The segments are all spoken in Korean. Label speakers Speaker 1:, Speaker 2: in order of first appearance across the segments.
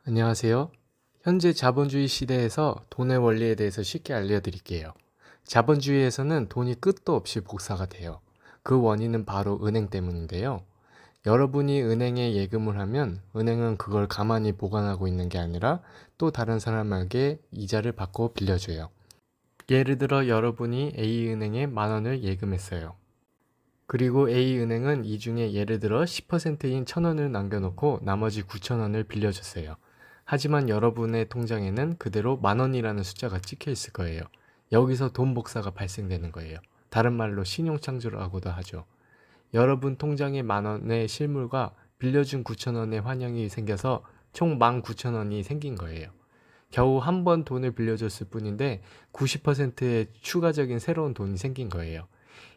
Speaker 1: 안녕하세요. 현재 자본주의 시대에서 돈의 원리에 대해서 쉽게 알려드릴게요. 자본주의에서는 돈이 끝도 없이 복사가 돼요. 그 원인은 바로 은행 때문인데요. 여러분이 은행에 예금을 하면 은행은 그걸 가만히 보관하고 있는 게 아니라 또 다른 사람에게 이자를 받고 빌려줘요. 예를 들어 여러분이 A은행에 10,000원을 예금했어요. 그리고 A은행은 이 중에 예를 들어 10%인 1,000원을 남겨놓고 나머지 9,000원을 빌려줬어요. 하지만 여러분의 통장에는 그대로 10,000원이라는 숫자가 찍혀 있을 거예요. 여기서 돈 복사가 발생되는 거예요. 다른 말로 신용창조라고도 하죠. 여러분 통장에 10,000원의 실물과 빌려준 9,000원의 환영이 생겨서 총 19,000원이 생긴 거예요. 겨우 한 번 돈을 빌려줬을 뿐인데 90%의 추가적인 새로운 돈이 생긴 거예요.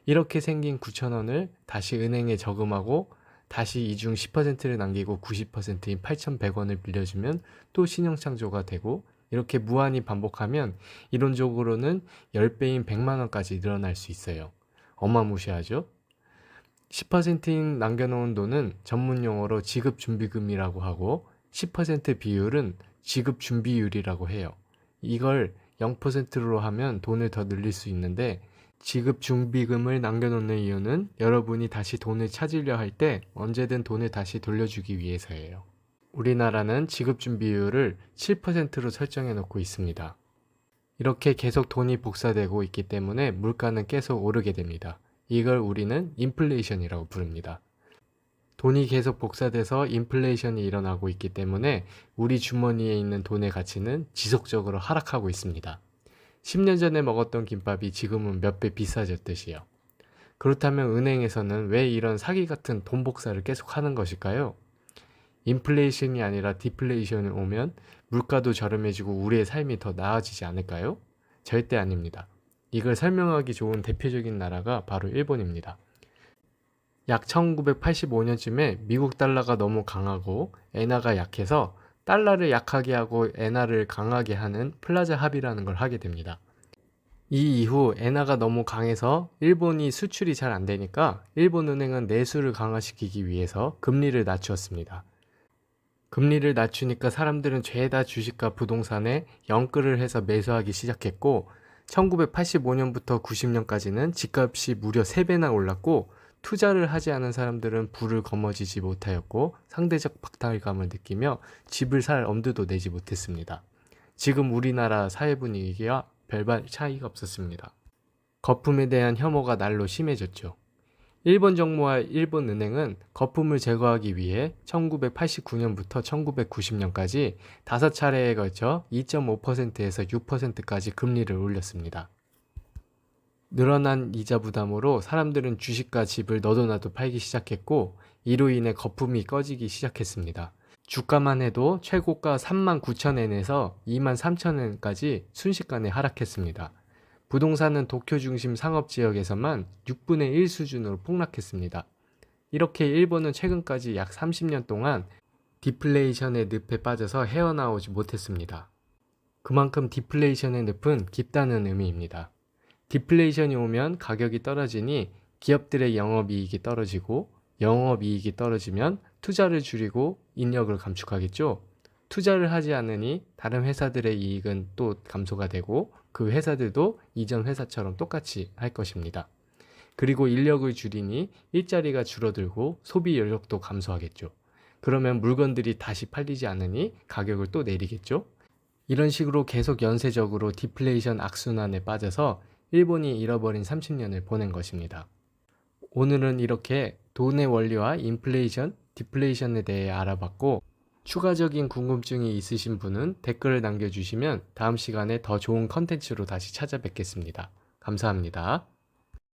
Speaker 1: 이렇게 생긴 9,000원을 다시 은행에 저금하고 다시 이 중 10%를 남기고 90%인 8,100원을 빌려주면 또 신용창조가 되고, 이렇게 무한히 반복하면 이론적으로는 10배인 100만원까지 늘어날 수 있어요. 어마무시하죠? 10%인 남겨놓은 돈은 전문용어로 지급준비금이라고 하고 10% 비율은 지급준비율이라고 해요. 이걸 0%로 하면 돈을 더 늘릴 수 있는데, 지급준비금을 남겨놓는 이유는 여러분이 다시 돈을 찾으려 할 때 언제든 돈을 다시 돌려주기 위해서예요. 우리나라는 지급준비율을 7%로 설정해 놓고 있습니다. 이렇게 계속 돈이 복사되고 있기 때문에 물가는 계속 오르게 됩니다. 이걸 우리는 인플레이션이라고 부릅니다. 돈이 계속 복사돼서 인플레이션이 일어나고 있기 때문에 우리 주머니에 있는 돈의 가치는 지속적으로 하락하고 있습니다. 10년 전에 먹었던 김밥이 지금은 몇 배 비싸졌듯이요. 그렇다면 은행에서는 왜 이런 사기 같은 돈 복사를 계속 하는 것일까요? 인플레이션이 아니라 디플레이션이 오면 물가도 저렴해지고 우리의 삶이 더 나아지지 않을까요? 절대 아닙니다. 이걸 설명하기 좋은 대표적인 나라가 바로 일본입니다. 약 1985년쯤에 미국 달러가 너무 강하고 엔화가 약해서 달러를 약하게 하고 엔화를 강하게 하는 플라자 합의라는 걸 하게 됩니다. 이 이후 엔화가 너무 강해서 일본이 수출이 잘 안 되니까 일본 은행은 내수를 강화시키기 위해서 금리를 낮추었습니다. 금리를 낮추니까 사람들은 죄다 주식과 부동산에 연끌을 해서 매수하기 시작했고, 1985년부터 90년까지는 집값이 무려 3배나 올랐고, 투자를 하지 않은 사람들은 부를 거머쥐지 못하였고 상대적 박탈감을 느끼며 집을 살 엄두도 내지 못했습니다. 지금 우리나라 사회 분위기와 별반 차이가 없었습니다. 거품에 대한 혐오가 날로 심해졌죠. 일본 정부와 일본 은행은 거품을 제거하기 위해 1989년부터 1990년까지 5차례에 걸쳐 2.5%에서 6%까지 금리를 올렸습니다. 늘어난 이자 부담으로 사람들은 주식과 집을 너도나도 팔기 시작했고, 이로 인해 거품이 꺼지기 시작했습니다. 주가만 해도 최고가 39,000엔에서 23,000엔까지 순식간에 하락했습니다. 부동산은 도쿄 중심 상업지역에서만 6분의 1 수준으로 폭락했습니다. 이렇게 일본은 최근까지 약 30년 동안 디플레이션의 늪에 빠져서 헤어나오지 못했습니다. 그만큼 디플레이션의 늪은 깊다는 의미입니다. 디플레이션이 오면 가격이 떨어지니 기업들의 영업이익이 떨어지고, 영업이익이 떨어지면 투자를 줄이고 인력을 감축하겠죠. 투자를 하지 않으니 다른 회사들의 이익은 또 감소가 되고 그 회사들도 이전 회사처럼 똑같이 할 것입니다. 그리고 인력을 줄이니 일자리가 줄어들고 소비 인력도 감소하겠죠. 그러면 물건들이 다시 팔리지 않으니 가격을 또 내리겠죠. 이런 식으로 계속 연쇄적으로 디플레이션 악순환에 빠져서 일본이 잃어버린 30년을 보낸 것입니다. 오늘은 이렇게 돈의 원리와 인플레이션, 디플레이션에 대해 알아봤고, 추가적인 궁금증이 있으신 분은 댓글을 남겨주시면 다음 시간에 더 좋은 컨텐츠로 다시 찾아뵙겠습니다. 감사합니다.